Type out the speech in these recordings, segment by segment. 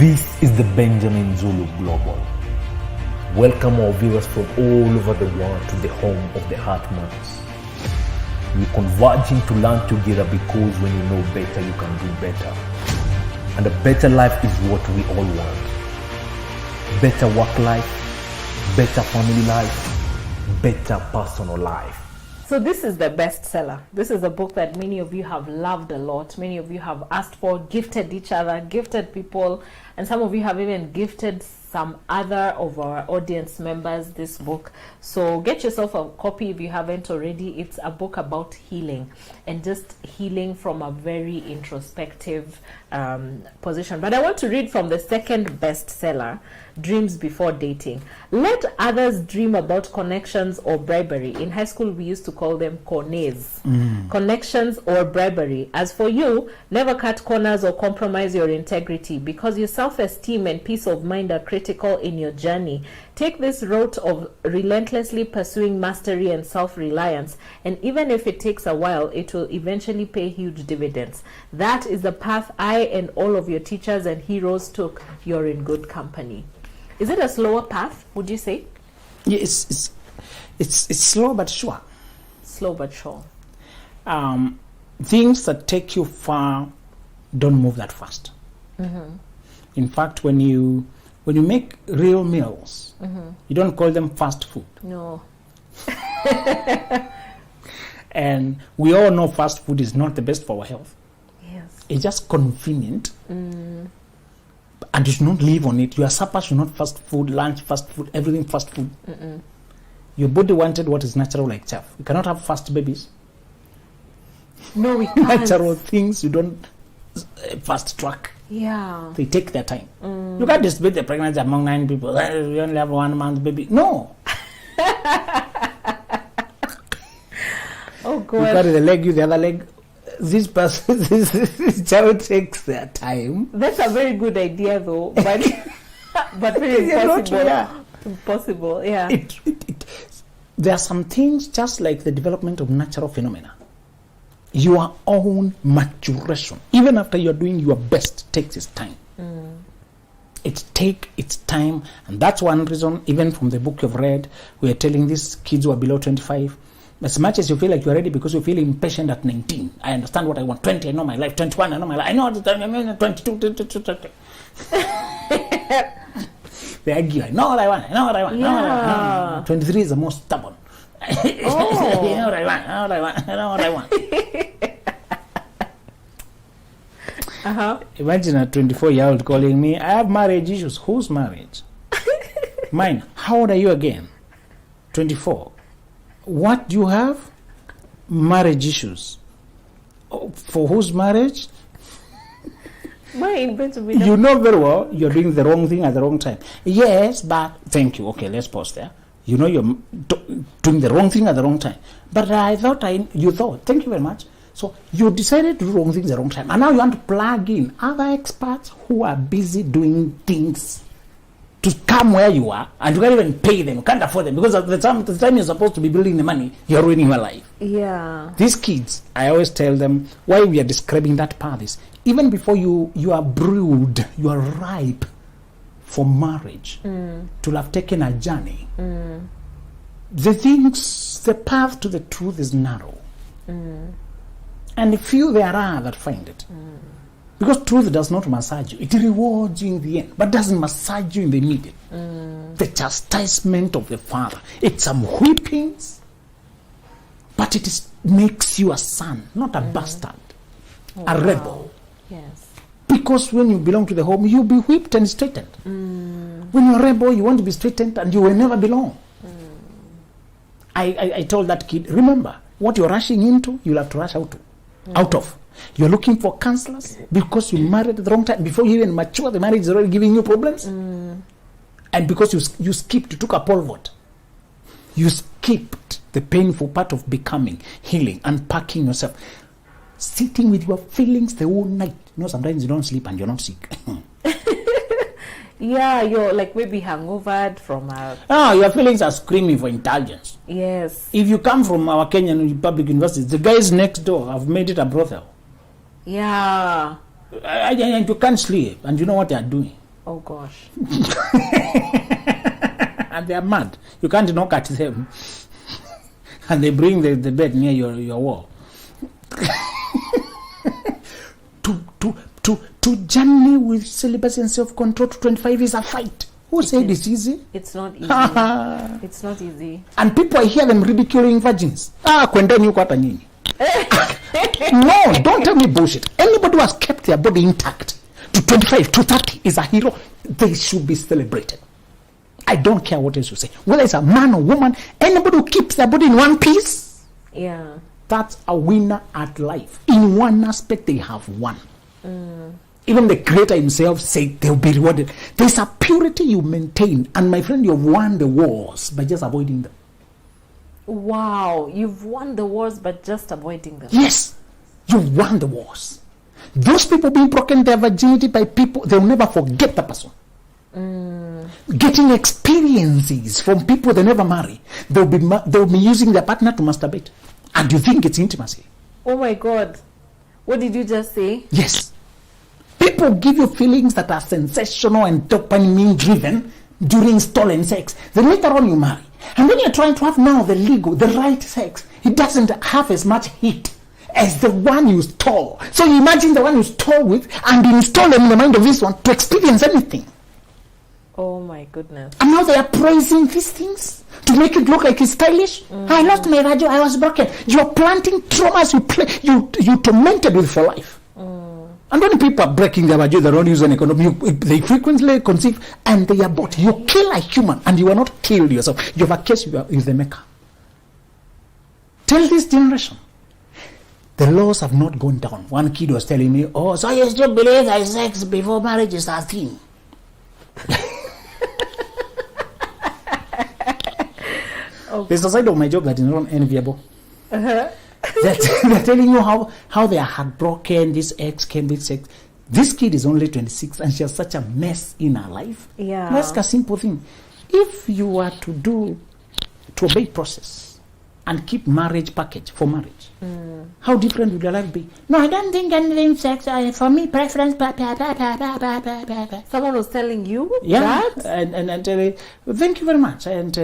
This is the Benjamin Zulu Global. Welcome our viewers from all over the world to the home of the Heartmans. We're converging to learn together because when you know better, you can do better. And a better life is what we all want. Better work life, better family life, better personal life. So this is the bestseller. This is a book that many of you have loved a lot. Many of you have asked for, gifted each other, gifted people, and some of you have even gifted some other of our audience members this book. So get yourself a copy if you haven't already. It's a book about healing, and just healing from a very introspective position. But I want to read from the second bestseller, Dreams Before Dating. Let others dream about connections or bribery. In high school, we used to call them cornets. Connections or bribery. As for you, never cut corners or compromise your integrity, because your self-esteem and peace of mind are critical in your journey. Take this route of relentlessly pursuing mastery and self-reliance, and even if it takes a while, it will eventually pay huge dividends. That is the path I and all of your teachers and heroes took. You're in good company. Is it a slower path, would you say? Yeah, it's slow but sure. Slow but sure. Things that take you far don't move that fast. In fact, when you make real meals, you don't call them fast food. No. And we all know fast food is not the best for our health. Yes. It's just convenient. And you should not live on it. Your supper should not fast food, lunch fast food, everything fast food. Your body wanted what is natural, like chaff. You cannot have fast babies. No, we can't. Natural things you don't fast track. Yeah. They take their time. You can't dispute the pregnancy among 9 people. We only have 1 month baby. No. Oh, You God. carry the leg, you the other leg. This person, this child takes their time. That's a very good idea, though. But but very Yeah, not- impossible. yeah. Impossible, yeah. There are some things, just like the development of natural phenomena. Your own maturation, even after you're doing your best, takes its time. It takes its time, and that's one reason, even from the book you've read, we are telling these kids who are below 25, as much as you feel like you're ready because you feel impatient at 19, I understand what I want. 20, I know my life. 21, I know my life. I know what I mean. 22, 22. They argue. I know what I want. I know what I want. I know what I want. 23 is the most stubborn. You know what I want. I know what I want. I know what I want. Imagine a 24-year-old calling me, I have marriage issues. Whose marriage? Mine. How old are you again? 24. What do you have? Marriage issues. Oh, for whose marriage? Mine, Benjamin. You know very well you're doing the wrong thing at the wrong time. Yes, but thank you. Okay, let's pause there. You know you're doing the wrong thing at the wrong time. But you thought, thank you very much. So you decided to do wrong things at the wrong time. And now you want to plug in other experts who are busy doing things to come where you are, and you can't even pay them, you can't afford them, because at the time you're supposed to be building the money, you're ruining your life. Yeah. These kids, I always tell them, why we are describing that path is, even before you are brewed, you are ripe for marriage, to have taken a journey. The path to the truth is narrow. And few there are that find it. Because truth does not massage you. It rewards you in the end, but doesn't massage you in the immediate. The chastisement of the Father. It's some whippings, but it makes you a son, not a bastard, a rebel. Yes. Because when you belong to the home, you'll be whipped and straightened. When you're a rebel, you want to be straightened and you will never belong. I told that kid, remember, what you're rushing into, you'll have to rush out of. You're looking for counselors because you married at the wrong time. Before you even mature, the marriage is already giving you problems. And because you skipped, you took a pole vault. You skipped the painful part of becoming, healing, unpacking yourself. Sitting with your feelings the whole night. You know, sometimes you don't sleep and you're not sick. Yeah, you're like maybe hangover from a... Your feelings are screaming for intelligence. Yes. If you come from our Kenyan public universities, the guys next door have made it a brothel. Yeah. And you can't sleep, and you know what they are doing. Oh gosh. And they are mad. You can't knock at them. And they bring the bed near your wall. To journey with celibacy and self-control to 25 is a fight. Who said it's easy? It's not easy. It's not easy. And people, I hear them ridiculing virgins. Kwendeni huko hata nyinyi. No, don't tell me bullshit. Anybody who has kept their body intact to 25, to 30 is a hero. They should be celebrated. I don't care what else you say. Whether it's a man or woman, anybody who keeps their body in one piece, Yeah. that's a winner at life. In one aspect, they have won. Even the Creator himself said they'll be rewarded. There's a purity you maintain, and my friend, you've won the wars by just avoiding them. Wow, you've won the wars but just avoiding them. Yes, you've won the wars. Those people being broken their virginity by people, they'll never forget the person. Getting experiences from people they never marry. They'll be using their partner to masturbate. And you think it's intimacy. Oh my God. What did you just say? Yes. People give you feelings that are sensational and dopamine driven during stolen sex. Then later on you marry. And when you're trying to have now the legal, the right sex, it doesn't have as much heat as the one you stole. So you imagine the one you stole with and install them in the mind of this one to experience anything. Oh my goodness. And now they are praising these things to make it look like it's stylish. I lost my radio, I was broken. You're planting traumas you tormented with for life. And when people are breaking their radio, they don't use an economy. They frequently conceive and they abort. You kill a human and you are not killed yourself. You have a case with the maker. Tell this generation, the laws have not gone down. One kid was telling me, oh, so you still believe that sex before marriage is a thing? There's a side of my job that is not enviable. They're telling you how they are heartbroken. This ex came with sex. This kid is only 26 and she has such a mess in her life. Yeah. Ask a simple thing. If you were to obey process and keep marriage package for marriage, how different would your life be? No, I don't think anything sex. For me, preference. Someone was telling you Yeah, that? and thank you very much. And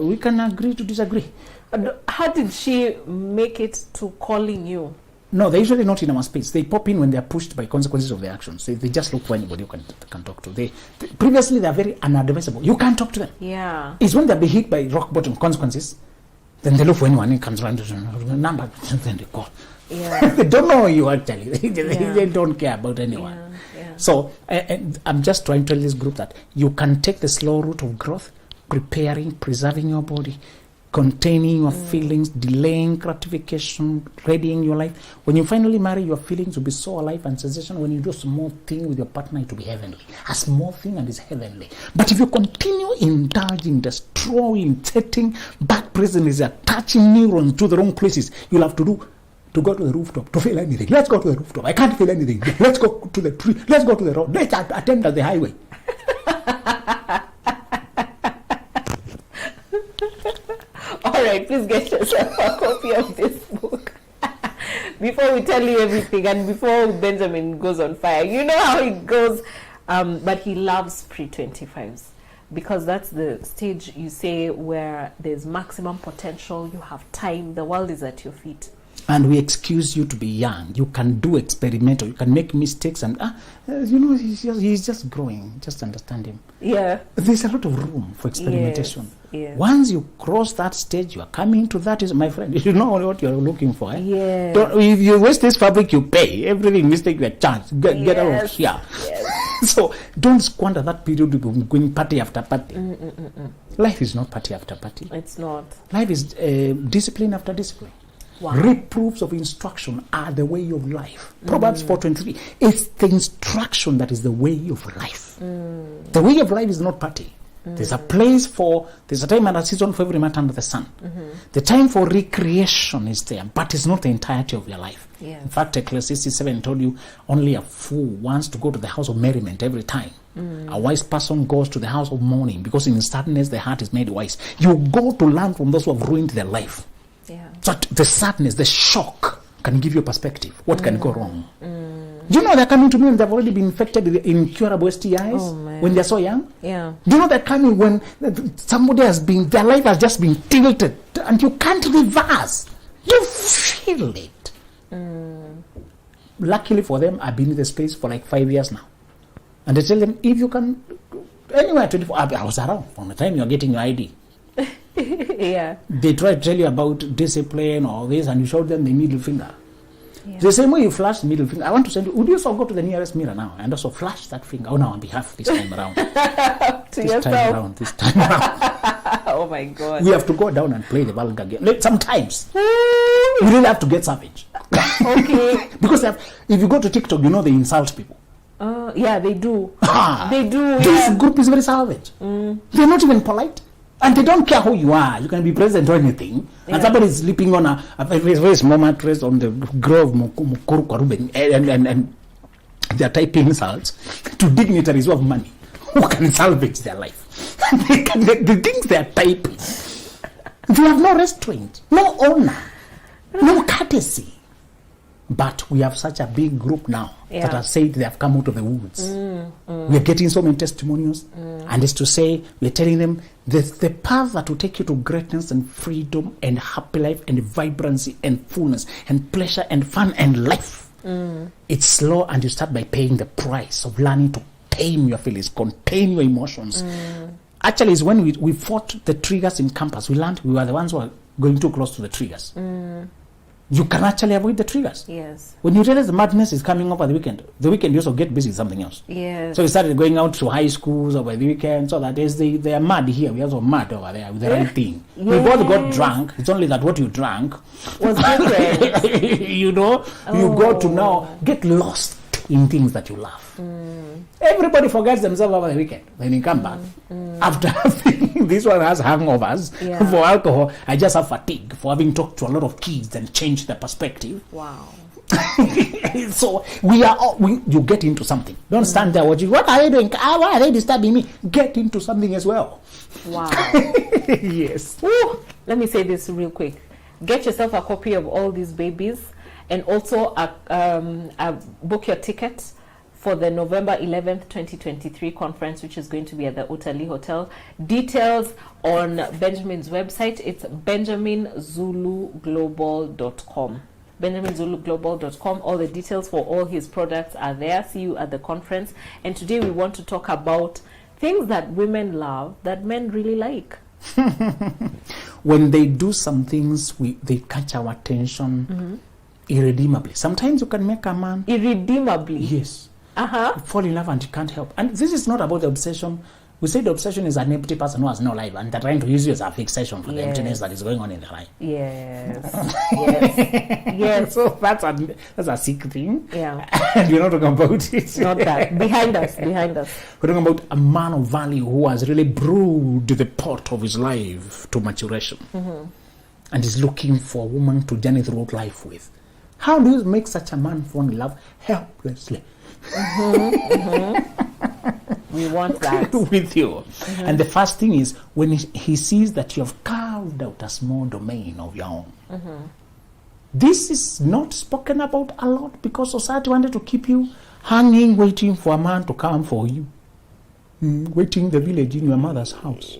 we can agree to disagree. And how did she make it to calling you? No, they're usually not in our space. They pop in when they are pushed by consequences of their actions. They just look for anybody you can talk to. Previously, they are very unadvisable. You can't talk to them. Yeah. It's when they'll be hit by rock bottom consequences, then they look for anyone who comes around to number, then they call. Yeah. They don't know you actually. They don't care about anyone. Yeah. So I'm just trying to tell this group that you can take the slow route of growth, preparing, preserving your body, containing your feelings, delaying gratification, readying your life. When you finally marry, your feelings will be so alive and sensational. When you do a small thing with your partner, it will be heavenly. A small thing and it's heavenly. But if you continue indulging, destroying, setting back prisoners, attaching neurons to the wrong places, you'll have to go to the rooftop to feel anything. Let's go to the rooftop. I can't feel anything. Let's go to the tree. Let's go to the road. Let's attempt at the highway. All right, please get yourself a copy of this book. Before we tell you everything and before Benjamin goes on fire, you know how it goes. But he loves pre-25s because that's the stage, you say, where there's maximum potential, you have time, the world is at your feet. And we excuse you to be young. You can do experimental. You can make mistakes, and he's just growing. Just understand him. Yeah. There's a lot of room for experimentation. Yes. Once you cross that stage, you are coming to that. Is my friend. You know what you're looking for. Eh? Yes. If you waste this fabric, you pay. Everything mistake your chance. Get out of here. Yes. So don't squander that period of going party after party. Life is not party after party. It's not. Life is discipline after discipline. Wow. Reproofs of instruction are the way of life. Proverbs 4:23. It's the instruction that is the way of life. The way of life is not party. There's a time and a season for every matter under the sun. The time for recreation is there, but it's not the entirety of your life. Yes. In fact, Ecclesiastes 7 told you only a fool wants to go to the house of merriment every time. A wise person goes to the house of mourning, because in sadness the heart is made wise. You go to learn from those who have ruined their life. Yeah. So the sadness, the shock can give you perspective. What can go wrong? Do you know they're coming to me and they've already been infected with incurable STIs when they're so young? Yeah. Do you know they're coming when somebody has been, their life has just been tilted and you can't reverse. You feel it. Luckily for them, I've been in the space for like 5 years now. And I tell them, if you can, anywhere 24 hours, I was around from the time you're getting your ID. Yeah. They try to tell you about discipline or this, and you show them the middle finger. Yeah. The same way you flash the middle finger, I want to send you, would you also go to the nearest mirror now and also flash that finger? Oh, no, on behalf this time around. This time around. Oh my God. We have to go down and play the vulgar game. Sometimes. We really have to get savage. Okay. Because if you go to TikTok, you know they insult people. Yeah, they do. They do. This group is very savage. They're not even polite. And they don't care who you are. You can be president or anything. And somebody is sleeping on a very small mattress on the grove and they're typing insults to dignitaries who have money, who can salvage their life. The things they're typing, they have no restraint, no honor, no courtesy. But we have such a big group now that have said they have come out of the woods. We are getting so many testimonials. And it's to say, we're telling them the path that will take you to greatness and freedom and happy life and vibrancy and fullness and pleasure and fun and life. It's slow, and you start by paying the price of learning to tame your feelings, contain your emotions. Actually, it's when we fought the triggers in campus. We learned we were the ones who were going too close to the triggers. You can actually avoid the triggers. Yes. When you realize the madness is coming over the weekend you also get busy with something else. Yes. So we started going out to high schools over the weekend, so that they are mad here. We also mad over there with the right thing. Yes. We both got drunk. It's only that what you drank was different. you know, you go to now get lost in things that you love. Everybody forgets themselves over the weekend. When you come back, after having, this one has hangovers for alcohol, I just have fatigue for having talked to a lot of kids and changed the perspective. Wow. So you get into something. Don't stand there watching, what are they doing? Why are they disturbing me? Get into something as well. Wow. Yes. Ooh, let me say this real quick. Get yourself a copy of all these babies, and also book your ticket for the November 11th, 2023 conference, which is going to be at the Utali Hotel. Details on Benjamin's website. It's benjaminzuluglobal.com. benjaminzuluglobal.com. All the details for all his products are there. See you at the conference. And today we want to talk about things that women love that men really like. When they do some things, they catch our attention irredeemably. Sometimes you can make a man irredeemably. Yes. Fall in love and you can't help. And this is not about the obsession. We say the obsession is an empty person who has no life, and they're trying to use you as a fixation for the emptiness that is going on in their life. Yes. Yes. So that's a sick thing. Yeah. And we're not talking about it. Not that. Behind us. We're talking about a man of value who has really brewed the pot of his life to maturation. And is looking for a woman to journey through life with. How do you make such a man fall in love helplessly? We want that. With you. And the first thing is when he sees that you have carved out a small domain of your own. This is not spoken about a lot because society wanted to keep you hanging, waiting for a man to come for you. Waiting the village in your mother's house.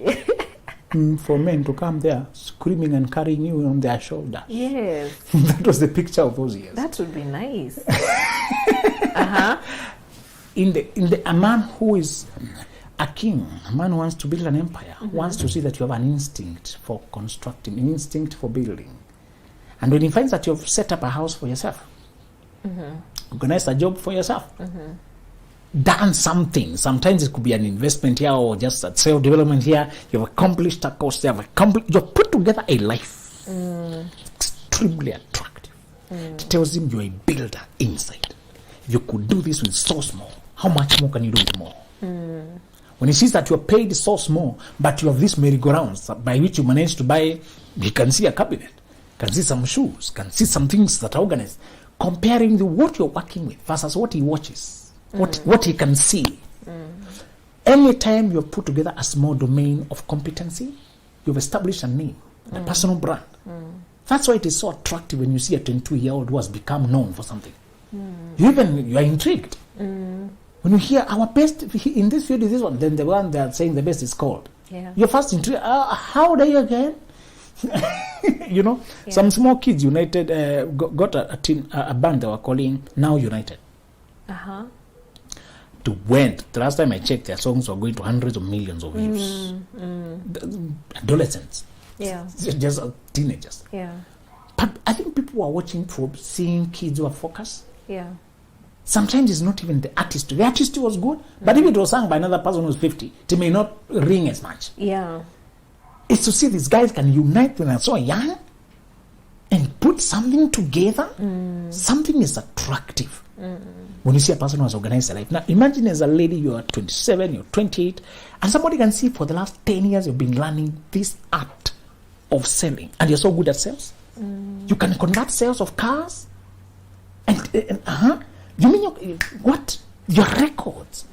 For men to come there screaming and carrying you on their shoulders. Yes. That was the picture of those years. That would be nice. A man who is a king, a man who wants to build an empire, wants to see that you have an instinct for constructing, an instinct for building. And when he finds that you've set up a house for yourself, organized a job for yourself, done something, sometimes it could be an investment here or just a self-development here, you've accomplished a course, you've put together a life extremely attractive. It tells him you're a builder inside. You could do this with so small. How much more can you do with more? When he sees that you're paid so small, but you have these merry-go-rounds by which you manage to buy, he can see a cabinet, can see some shoes, can see some things that are organized, comparing what you're working with versus what he watches, what he can see. Anytime you've put together a small domain of competency, you've established a name, a personal brand. That's why it is so attractive when you see a 22-year-old who has become known for something. You are intrigued. When you hear our best in this field is this one, then the one they are saying the best is called. Yeah. You're first intrigued. How old are you again? You know, some small kids United got a band they were calling Now United. To went. The last time I checked, their songs were going to hundreds of millions of views. Adolescents. Yeah. Just teenagers. Yeah. But I think people are watching for seeing kids who are focused. Yeah. Sometimes it's not even the artist. The artist was good, but if it was sung by another person who's 50, it may not ring as much. Yeah. It's to see these guys can unite when they're so young and put something together. Something is attractive when you see a person who has organized their life. Now, imagine as a lady, you are 27, you're 28, and somebody can see for the last 10 years you've been learning this art of selling, and you're so good at sales. You can convert sales of cars. You mean what? Your records.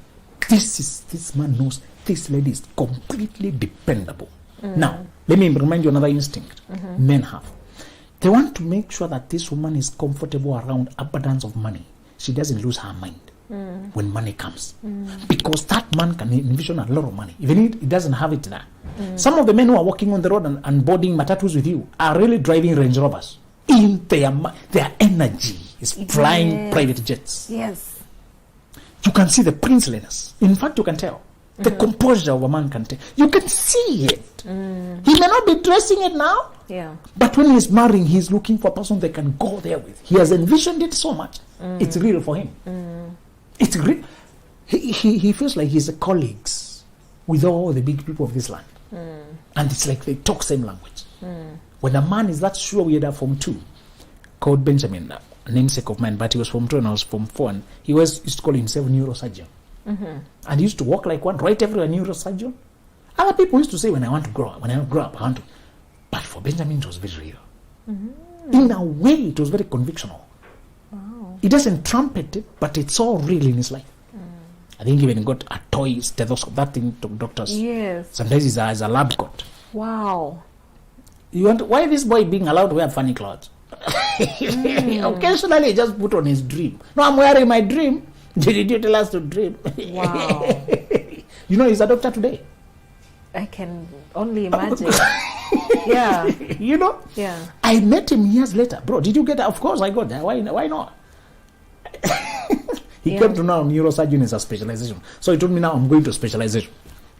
This man knows this lady is completely dependable. Now, let me remind you another instinct men have. They want to make sure that this woman is comfortable around abundance of money. She doesn't lose her mind when money comes. Because that man can envision a lot of money, even if he doesn't have it there. Some of the men who are walking on the road and boarding matatus with you are really driving Range Rovers. In their energy is flying private jets. Yes. You can see the princeliness. In fact, you can tell. The composure of a man can tell. You can see it. He may not be dressing it now. Yeah. But when he's marrying, he's looking for a person they can go there with. He has envisioned it so much. It's real for him. It's real. He feels like he's colleagues with all the big people of this land. And it's like they talk same language. When a man is that sure, we had a Form 2 called Benjamin, a namesake of mine, but he was Form 2 and I was Form 4, and he used to call himself neurosurgeon. And he used to walk like one, right everywhere, neurosurgeon. Other people used to say, when I grow up, I want to. But for Benjamin, it was very real. In a way, it was very convictional. Wow. He doesn't trumpet it, but it's all real in his life. I think he even got a toy stethoscope, that thing to doctors. Yes. Sometimes he's a lab coat. Wow. You want why this boy being allowed to wear funny clothes? Occasionally, he just put on his dream. No, I'm wearing my dream. Did you tell us to dream? Wow. You know, he's a doctor today. I can only imagine. Yeah. You know? Yeah. I met him years later. Bro, did you get that? Of course I got that. Why not? He came to know neurosurgeon is a specialization. So he told me, now I'm going to specialization.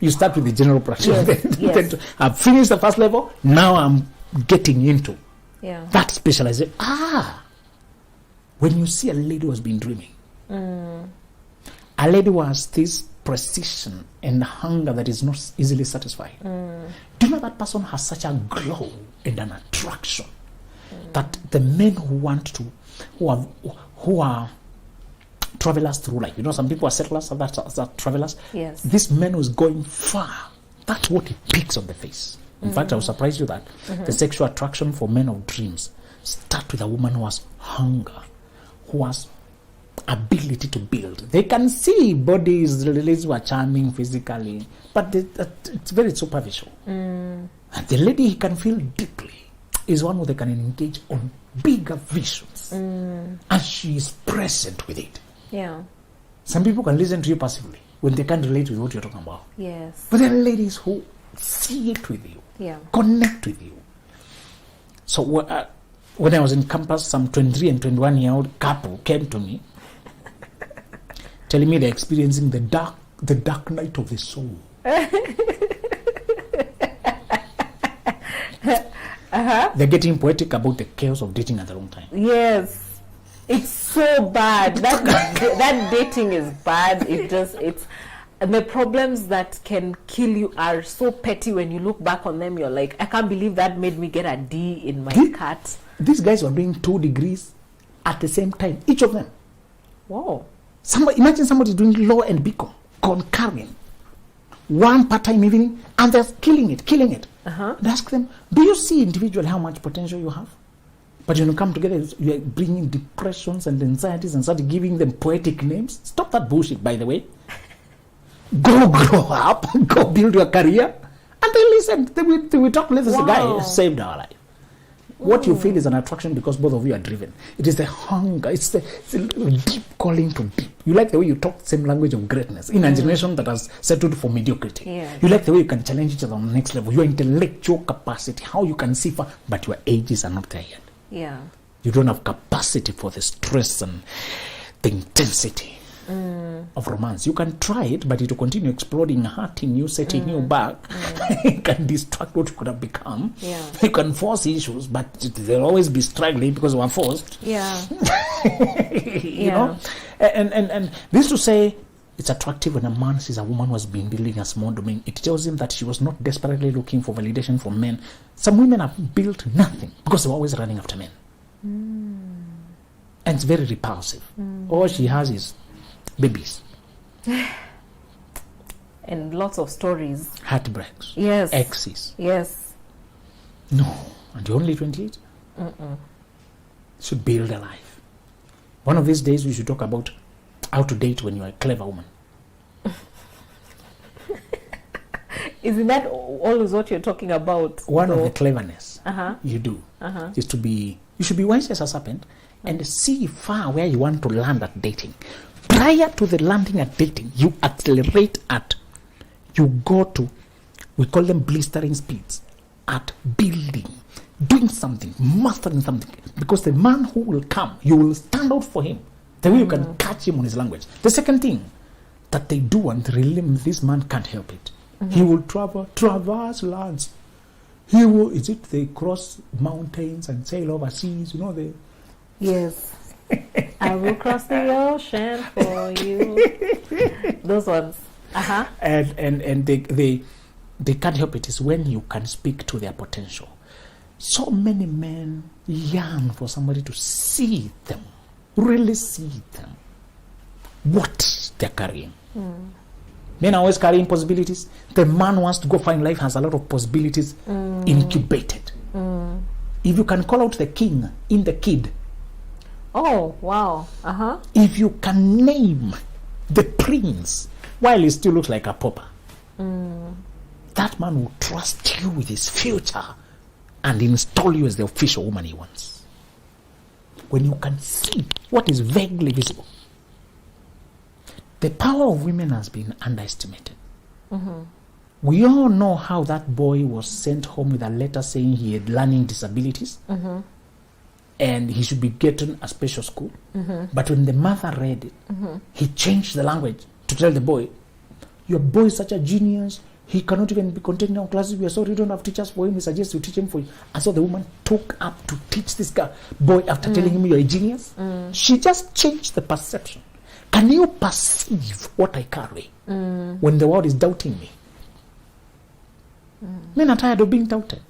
You start with the general practice. Yes. Then I've finished the first level. Now I'm getting into that specialization. When you see a lady who has been dreaming, a lady who has this precision and hunger that is not easily satisfied. Do you know that person has such a glow and an attraction that the men who are travelers through life, you know, some people are settlers, others are travelers. Yes. This man who's going far, that's what he picks on the face. In fact, I will surprise you that the sexual attraction for men of dreams start with a woman who has hunger, who has ability to build. They can see bodies, ladies who are charming physically, but it's very superficial. And the lady he can feel deeply is one who they can engage on bigger visions, and she is present with it. Yeah. Some people can listen to you passively when they can't relate with what you're talking about. Yes. But there are ladies who see it with you, connect with you. So when I was in campus, some 23 and 21-year-old couple came to me telling me they're experiencing the dark night of the soul. They're getting poetic about the chaos of dating at the wrong time. Yes. It's so bad. That dating is bad. And the problems that can kill you are so petty. When you look back on them, you're like, I can't believe that made me get a D in my CAT. These guys were doing 2 degrees at the same time, each of them. Wow. Imagine somebody doing law and BCom concurrent, one part-time evening, and they're killing it. And ask them, do you see individually how much potential you have? But when you come together, you are bringing depressions and anxieties and start giving them poetic names. Stop that bullshit, by the way. Go grow up, go build your career. And they listen. They will talk. This guy saved our life. What you feel is an attraction because both of you are driven. It is the hunger. It's the deep calling to deep. You like the way you talk the same language of greatness in a generation that has settled for mediocrity. Yeah. You like the way you can challenge each other on the next level. Your intellectual capacity, how you can see far, but your ages are not there yet. Yeah. You don't have capacity for the stress and the intensity of romance. You can try it, but it will continue exploding, hurting you, setting you back. It can distract what you could have become. Yeah. You can force issues, but they'll always be struggling because we're forced. Yeah. You know? And this to say, it's attractive when a man sees a woman who has been building a small domain. It tells him that she was not desperately looking for validation from men. Some women have built nothing because they're always running after men. And it's very repulsive. All she has is babies. And lots of stories. Heartbreaks. Yes. Exes. Yes. No. And you're only 28? Should build a life. One of these days we should talk about how to date when you're a clever woman. Isn't that always what you're talking about? One of the cleverness Uh-huh. you do is to be, you should be wise as a serpent and see far where you want to land at dating. Prior to the landing at dating, you accelerate at, you go to, we call them blistering speeds, at building, doing something, mastering something. Because the man who will come, you will stand out for him. The way you can catch him on his language. The second thing that they do and really, this man can't help it. He will traverse lands. He will, is it they cross mountains and sail over seas, you know, they... Yes. I will cross the ocean for you. Those ones. Uh-huh. And they can't help it. Is when you can speak to their potential. So many men yearn for somebody to see them, really see them, what they're carrying. Men are always carrying possibilities. The man wants to go find life, has a lot of possibilities incubated. If you can call out the king in the kid, Oh, wow. Uh-huh. if you can name the prince while he still looks like a pauper, that man will trust you with his future and install you as the official woman he wants. When you can see what is vaguely visible. The power of women has been underestimated. We all know how that boy was sent home with a letter saying he had learning disabilities and he should be getting a special school. But when the mother read it, he changed the language to tell the boy, your boy is such a genius, he cannot even be contained in our classes, we are sorry, we don't have teachers for him, we suggest you teach him for you. And so the woman took up to teach this boy after telling him you're a genius. She just changed the perception. Can you perceive what I carry when the world is doubting me? Men are tired of being doubted,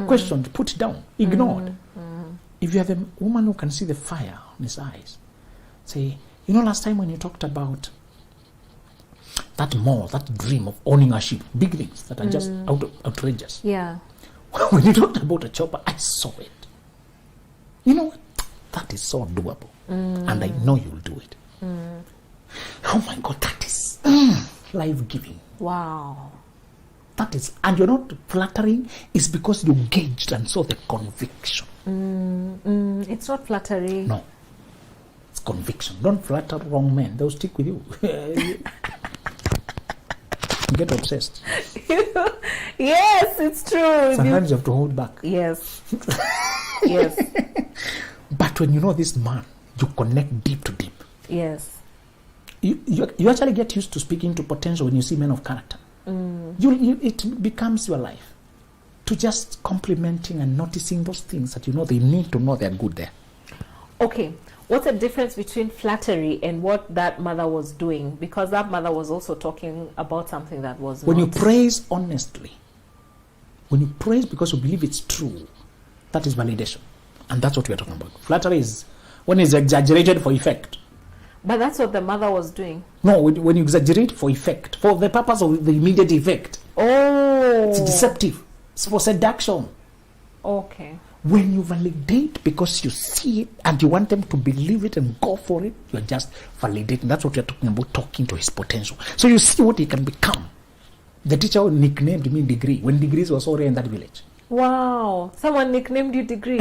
questioned, put down, ignored. If you are the woman who can see the fire in his eyes, say, you know, last time when you talked about that mall, that dream of owning a ship, big things that are just outrageous. Yeah. When you talked about a chopper, I saw it. You know what? That is so doable. And I know you'll do it. Oh my God, that is life-giving. Wow. That is, and you're not flattering, it's because you gauged and saw the conviction. It's not flattery. No. It's conviction. Don't flatter wrong men. They'll stick with you. You get obsessed. Yes, it's true. Sometimes you have to hold back. Yes. Yes. But when you know this man, you connect deep to deep. Yes. You actually get used to speaking to potential when you see men of character. It becomes your life to just complimenting and noticing those things that you know they need to know they're good there. Okay. What's the difference between flattery and what that mother was doing? Because that mother was also talking about something that was When not... you praise honestly, when you praise because you believe it's true, that is validation. And that's what we are talking about. Flattery is when it's exaggerated for effect. But that's what the mother was doing. No, when you exaggerate for effect, for the purpose of the immediate effect. Oh. It's deceptive. It's for seduction. Okay. When you validate because you see it and you want them to believe it and go for it, you're just validating. That's what we're talking about, talking to his potential. So you see what he can become. The teacher nicknamed me Degree when degrees were so rare in that village. Wow. Someone nicknamed you Degree.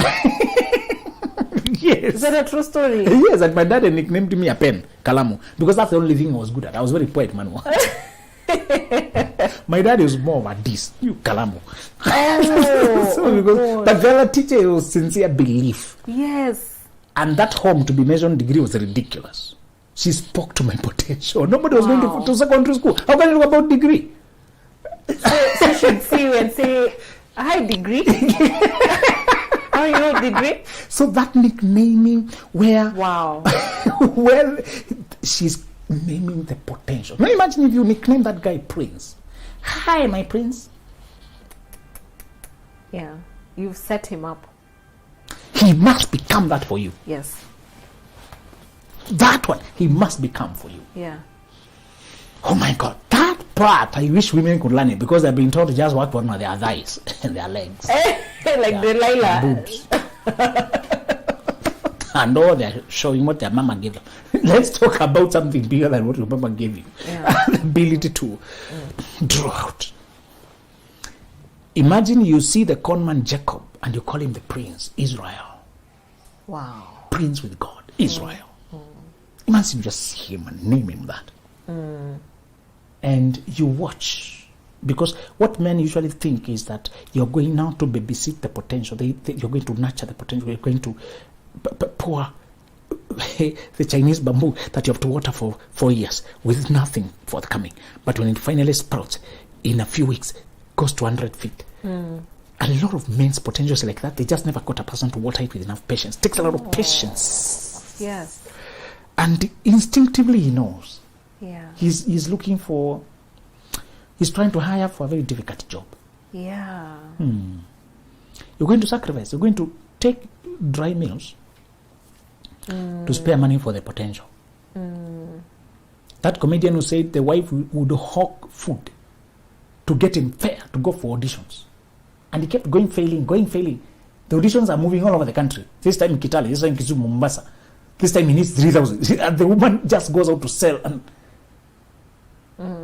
Yes. Is that a true story? Yes, and my dad nicknamed me a pen, Kalamu, because that's the only thing I was good at. I was very quiet, man. My dad was more of a this, you Kalamu. Oh, But the other teacher was sincere belief. yes. And that home to be measured degree was ridiculous. She spoke to my potential. Nobody was going to secondary school. How can you talk about degree? So she'd see you and say, hi, Degree. Oh, you know Degree? So that nicknaming where Wow. well, she's naming the potential. Now imagine if you nickname that guy Prince. Hi, my Prince. Yeah. You've set him up. He must become that for you. Yes. That one, he must become for you. Yeah. Oh my God, that part, I wish women could learn it because they've been taught to just work on their thighs and their legs. Like Delilah. Boobs. And all they're showing what their mama gave them. Let's talk about something bigger than what your mama gave you. Yeah. The ability to draw out. Imagine you see the conman Jacob and you call him the prince, Israel. Wow. Prince with God, Israel. Imagine you just see him and name him that. And you watch. Because what men usually think is that you're going now to babysit the potential. You're going to nurture the potential. You're going to pour the Chinese bamboo that you have to water for 4 years with nothing forthcoming. But when it finally sprouts, in a few weeks, goes to 100 feet. A lot of men's potential is like that. They just never got a person to water it with enough patience. It takes a lot of patience. Yes. And instinctively he knows. Yeah. He's looking for, he's trying to hire for a very difficult job. Yeah. You're going to sacrifice. You're going to take dry meals to spare money for the potential. That comedian who said the wife would hawk food to get him fair to go for auditions. And he kept going, failing. The auditions are moving all over the country. This time in Kitale, this time in Kisumu, Mombasa. This time he needs 3,000. And the woman just goes out to sell. And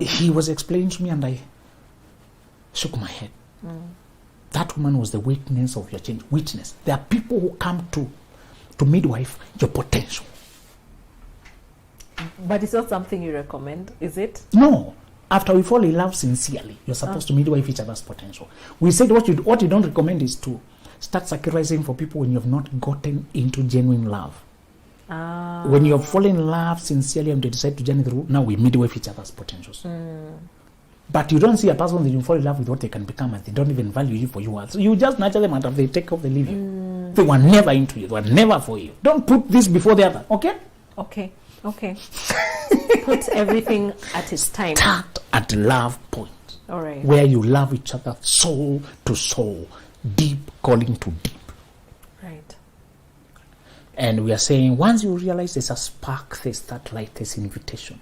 he was explaining to me and I shook my head. That woman was the witness of your change. Witness. There are people who come to midwife your potential. But it's not something you recommend, is it? No. After we fall in love sincerely, you're supposed to midwife each other's potential. We said what you don't recommend is to start sacrificing for people when you have not gotten into genuine love. When you have fallen in love sincerely and you decide to journey through, now we midwife each other's potentials. But you don't see a person that you fall in love with what they can become and they don't even value you for you are. So you just nurture them until they take off, they leave you. They were never into you. They were never for you. Don't put this before the other, okay? Okay. Put everything at its time. Start at the love point. All right. Where you love each other soul to soul, deep calling to deep. Right. And we are saying once you realize there's a spark, there's that light, there's invitation.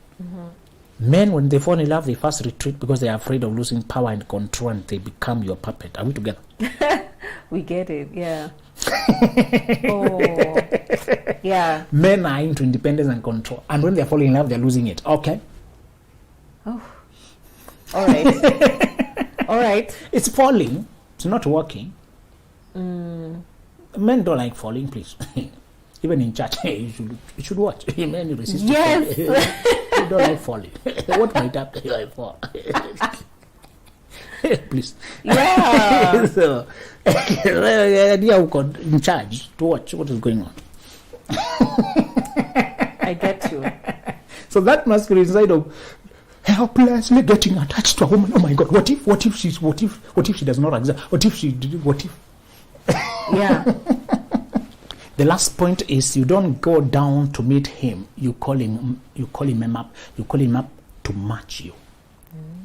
Men, when they fall in love, they first retreat because they are afraid of losing power and control and they become your puppet. Are we together? We get it, yeah. Oh, yeah. Men are into independence and control. And when they're falling in love, they're losing it. Okay. Oh. All right. All right. It's falling. It's not working. Men don't like falling, please. Even in church, you should watch. Men you resist. Yes. You don't like falling. What might happen if I fall? Please. Yeah. So, idea in charge to watch what is going on. I get you. So that masculine side of helplessly getting attached to a woman. Oh my God! What if she does not exist? What if? Yeah. The last point is you don't go down to meet him. You call him up. You call him up to match you.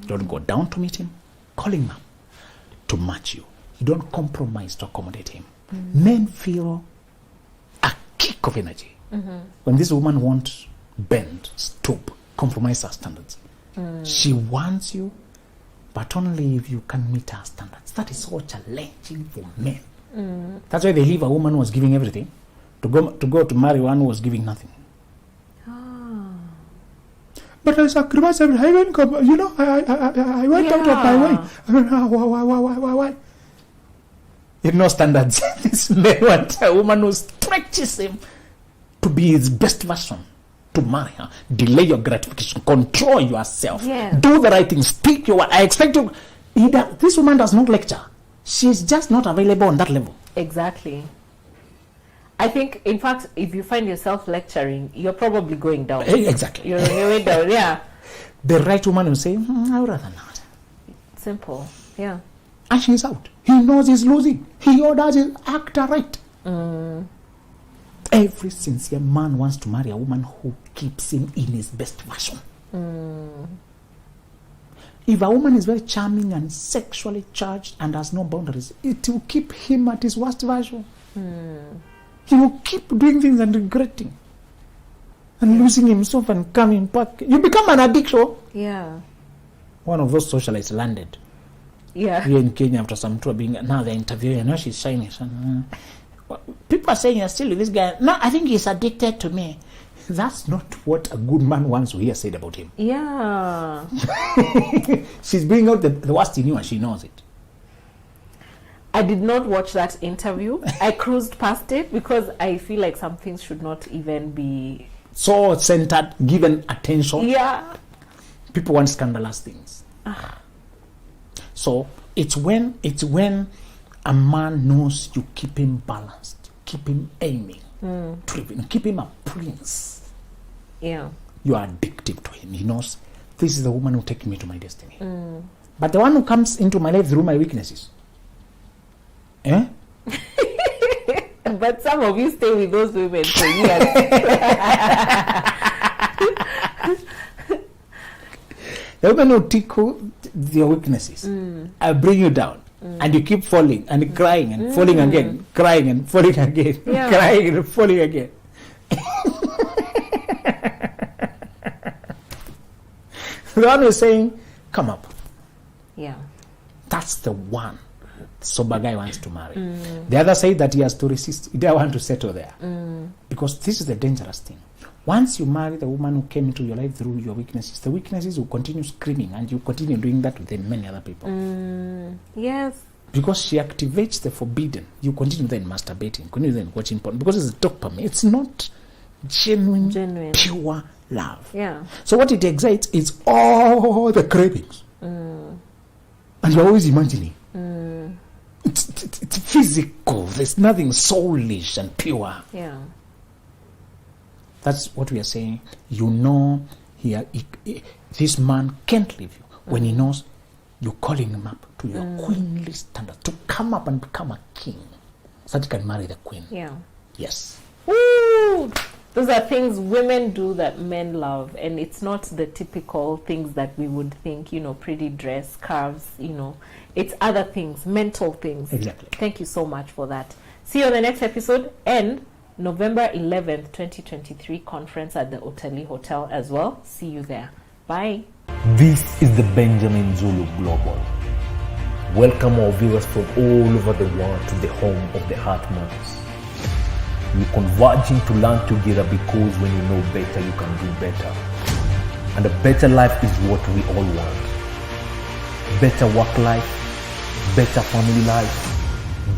Don't go down to meet him. Call him up to match you. You don't compromise to accommodate him. Men feel a kick of energy when this woman won't bend, stoop, compromise her standards. She wants you, but only if you can meet her standards. That is so challenging for men. That's why they leave a woman who was giving everything to go to marry one who was giving nothing. But I sacrificed everything. I went, I went out of my way. Why? standards. This man wants a woman who stretches him to be his best version, to marry her. Delay your gratification, control yourself, Yes. do the right thing, speak your. I expect you. This woman does not lecture. She's just not available on that level. Exactly. I think, in fact, if you find yourself lecturing, you're probably going down. Exactly. You're on your way down, yeah. The right woman will say, I would rather not. Simple, yeah. And she's out. He knows he's losing. He orders his actor right. Every sincere man wants to marry a woman who keeps him in his best version. If a woman is very charming and sexually charged and has no boundaries, it will keep him at his worst version. He will keep doing things and regretting and losing himself and coming back. You become an addiction. Yeah. One of those socialites landed Yeah. here in Kenya after some tour being. Now they're interviewing. Now she's shining. People are saying you're still with this guy. No, I think he's addicted to me. That's not what a good man wants to hear said about him. Yeah. She's bringing out the worst in you and she knows it. I did not watch that interview. I cruised past it because I feel like some things should not even be. So centered, given attention. Yeah. People want scandalous things. So it's when a man knows you keep him balanced, keep him aiming, keep him a prince. Yeah. You are addictive to him. He knows this is the woman who takes me to my destiny. But the one who comes into my life through my weaknesses. But some of you stay with those women for years. The woman who tickle your weaknesses, I bring you down. And you keep falling and crying and falling again, crying and falling again, Yeah. crying and falling again. The one who's saying, come up. Yeah. That's the one sober guy wants to marry. The other side that he has to resist, he doesn't want to settle there. Because this is the dangerous thing. Once you marry the woman who came into your life through your weaknesses, the weaknesses will continue screaming and you continue doing that with many other people. Yes. Because she activates the forbidden, you continue then masturbating, continue then watching porn. Because it's dopamine. It's not genuine. Pure love. Yeah. So what it excites is all the cravings. And you're always imagining. It's physical. There's nothing soulish and pure. Yeah. That's what we are saying. You know, this man can't leave you when he knows you're calling him up to your queenly standard, to come up and become a king so that you can marry the queen. Yeah. Yes. Woo! Those are things women do that men love, and it's not the typical things that we would think, pretty dress, curves, It's other things, mental things. Exactly. Thank you so much for that. See you on the next episode and November 11th, 2023 conference at the Oteli Hotel as well. See you there. Bye. This is the Benjamin Zulu Global. Welcome our viewers from all over the world to the home of the Heartmans. We're converging to learn together because when you know better, you can do better. And a better life is what we all want. Better work life, better family life,